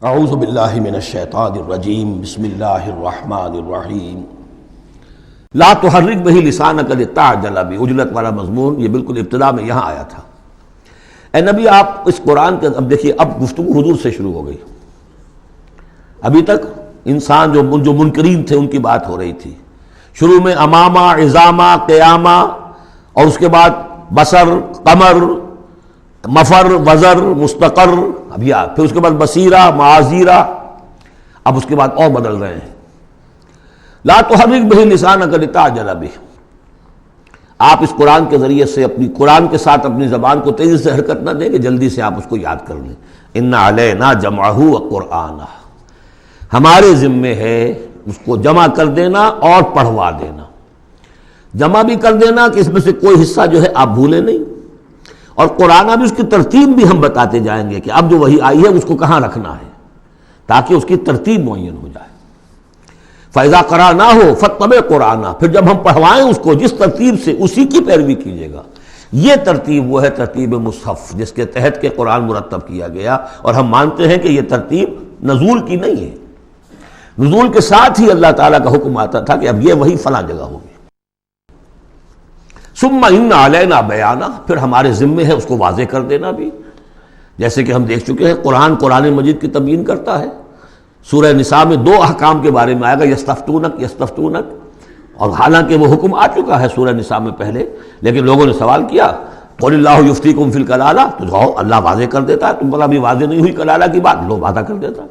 اعوذ باللہ من الشیطان الرجیم بسم اللہ الرحمن الرحیم لا تحرک بہ لسانک لتعجل بہ، عجلت والا مضمون یہ بالکل ابتدا میں یہاں آیا تھا۔ اے نبی آپ اس قرآن کے اب دیکھیے، اب گفتگو حضور سے شروع ہو گئی۔ ابھی تک انسان جو منکرین تھے ان کی بات ہو رہی تھی، شروع میں امامہ، عظامہ، قیامہ، اور اس کے بعد بصر، قمر، مفر، وزر، مستقر، ابھی پھر اس کے بعد بصیرہ، معاذیرہ، اب اس کے بعد اور بدل رہے ہیں۔ لا تحرک بہ لسانک لتعجل بہ، آپ اس قرآن کے ذریعے سے قرآن کے ساتھ اپنی زبان کو تیزی سے حرکت نہ دیں کہ جلدی سے آپ اس کو یاد کر لیں۔ ان علینا جمعہ وقرآنہ، ہمارے ذمے ہے اس کو جمع کر دینا اور پڑھوا دینا۔ جمع بھی کر دینا کہ اس میں سے کوئی حصہ جو ہے آپ بھولیں نہیں، اور قرآن بھی اس کی ترتیب بھی ہم بتاتے جائیں گے کہ اب جو وحی آئی ہے اس کو کہاں رکھنا ہے، تاکہ اس کی ترتیب معین ہو جائے۔ فَإِذَا قَرَأْنَاهُ فَاتَّبِعْ قُرْآنَهُ، پھر جب ہم پڑھوائیں اس کو جس ترتیب سے، اسی کی پیروی کیجیے گا۔ یہ ترتیب وہ ہے ترتیب مصحف جس کے تحت کے قرآن مرتب کیا گیا، اور ہم مانتے ہیں کہ یہ ترتیب نزول کی نہیں ہے۔ نزول کے ساتھ ہی اللہ تعالیٰ کا حکم آتا تھا کہ اب یہ وحی فلاں جگہ ہوگی۔ ثم ان علینا بیانہ، پھر ہمارے ذمے ہے اس کو واضح کر دینا بھی، جیسے کہ ہم دیکھ چکے ہیں قرآن مجید کی تبیین کرتا ہے۔ سورہ نساء میں دو احکام کے بارے میں آئے گا، یستفتونک، اور حالانکہ وہ حکم آ چکا ہے سورہ نساء میں پہلے، لیکن لوگوں نے سوال کیا قل اللہ یفتیکم فی الکلالہ، تو کہو اللہ واضح کر دیتا ہے، تم بلا بھی واضح نہیں ہوئی کلالہ کی بات، لو واضح کر دیتا ہے۔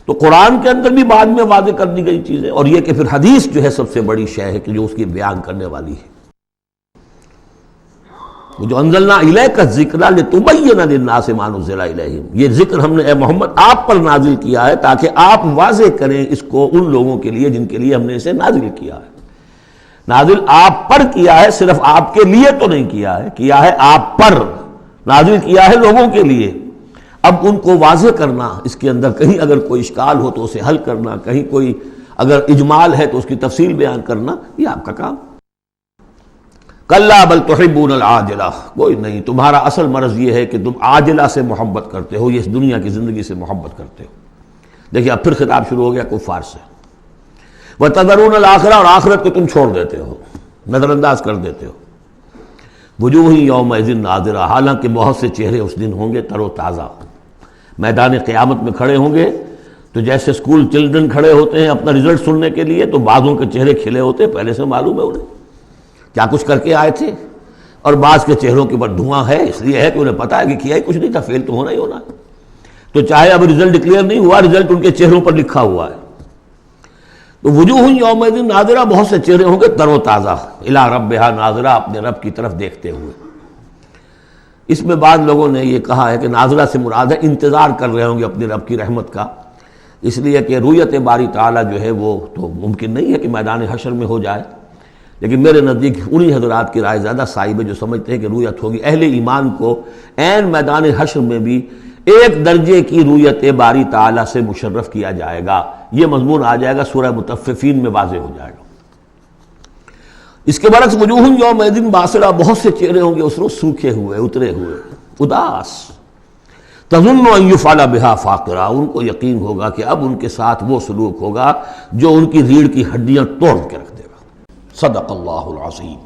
تو قرآن کے اندر بھی بعد میں واضح کر دی گئی چیزیں، اور یہ کہ پھر حدیث جو ہے سب سے بڑی شے ہے کہ جو اس کی بیان کرنے والی ہے۔ جو انزلنا الیک الذکر لتبین للناس ما نزل الیہم، یہ ذکر ہم نے اے محمد آپ پر نازل کیا ہے تاکہ آپ واضح کریں اس کو ان لوگوں کے لیے جن کے لیے ہم نے اسے نازل کیا ہے۔ نازل آپ پر کیا ہے، صرف آپ کے لیے تو نہیں کیا ہے آپ پر، نازل کیا ہے لوگوں کے لیے۔ اب ان کو واضح کرنا، اس کے اندر کہیں اگر کوئی اشکال ہو تو اسے حل کرنا، کہیں کوئی اگر اجمال ہے تو اس کی تفصیل بیان کرنا، یہ آپ کا کام۔ کلا بل تحبون العاجلہ، کوئی نہیں، تمہارا اصل مرض یہ ہے کہ تم عاجلہ سے محبت کرتے ہو، یہ اس دنیا کی زندگی سے محبت کرتے ہو۔ دیکھیے اب پھر خطاب شروع ہو گیا کفار سے۔ وتذرون الآخرہ، اور آخرت کو تم چھوڑ دیتے ہو، نظر انداز کر دیتے ہو۔ وجوہ یومئذ ناظرہ، حالانکہ بہت سے چہرے اس دن ہوں گے تر و تازہ، میدان قیامت میں کھڑے ہوں گے تو جیسے اسکول چلڈرن کھڑے ہوتے ہیں اپنا رزلٹ سننے کے لیے، تو بعضوں کے چہرے کھلے ہوتے ہیں، پہلے سے معلوم ہے انہیں کیا کچھ کر کے آئے تھے، اور بعض کے چہروں کے اوپر دھواں ہے، اس لیے ہے کہ انہیں پتا ہے کہ کیا ہی کچھ نہیں تھا، فیل تو ہونا ہی ہونا ہے۔ تو چاہے اب رزلٹ ڈکلیئر نہیں ہوا، رزلٹ ان کے چہروں پر لکھا ہوا ہے۔ تو وجوہ یومئذ ناظرہ، بہت سے چہرے ہوں گے تر و تازہ، الی ربہا ناظرہ، اپنے رب کی طرف دیکھتے ہوئے۔ اس میں بعض لوگوں نے یہ کہا ہے کہ ناظرہ سے مراد ہے انتظار کر رہے ہوں گے اپنے رب کی رحمت کا، اس لیے کہ رویت باری تعالیٰ جو ہے وہ تو ممکن نہیں ہے کہ میدان حشر میں ہو جائے، لیکن میرے نزدیک انہی حضرات کی رائے زیادہ صائب ہے جو سمجھتے ہیں کہ رویت ہوگی۔ اہل ایمان کو عین میدان حشر میں بھی ایک درجے کی رویت باری تعالیٰ سے مشرف کیا جائے گا۔ یہ مضمون آ جائے گا سورہ مطففین میں، واضح ہو جائے گا۔ اس کے برعکس وجوہ یومئذ باسرہ، بہت سے چہرے ہوں گے اس روز سوکھے ہوئے، اترے ہوئے، اداس۔ تظن ان یفعل بہا فاقرہ، ان کو یقین ہوگا کہ اب ان کے ساتھ وہ سلوک ہوگا جو ان کی ریڑھ کی ہڈیاں توڑ کے رکھ دے گا۔ صدق اللہ العظیم۔